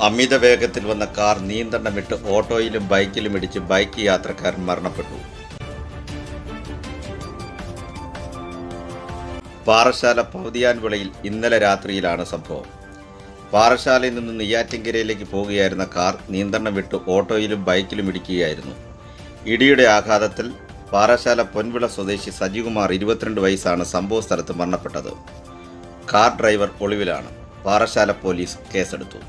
അമിത വേഗത്തിൽ വന്ന കാർ നിയന്ത്രണം വിട്ട് ഓട്ടോയിലും ബൈക്കിലും ഇടിച്ച് ബൈക്ക് യാത്രക്കാരൻ മരണപ്പെട്ടു. പാറശാല പൗതിയാൻവിളയിൽ ഇന്നലെ രാത്രിയിലാണ് സംഭവം. പാറശാലയിൽ നിന്ന് നെയ്യാറ്റിൻകരയിലേക്ക് പോകുകയായിരുന്ന കാർ നിയന്ത്രണം വിട്ട് ഓട്ടോയിലും ബൈക്കിലും ഇടിക്കുകയായിരുന്നു. ഇടിയുടെ ആഘാതത്തിൽ പാറശാല പൊൻവിള സ്വദേശി സജികുമാർ 22 വയസ്സാണ് സംഭവ സ്ഥലത്ത് മരണപ്പെട്ടത്. കാർ ഡ്രൈവർ ഒളിവിലാണ്. പാറശാല പോലീസ് കേസെടുത്തു.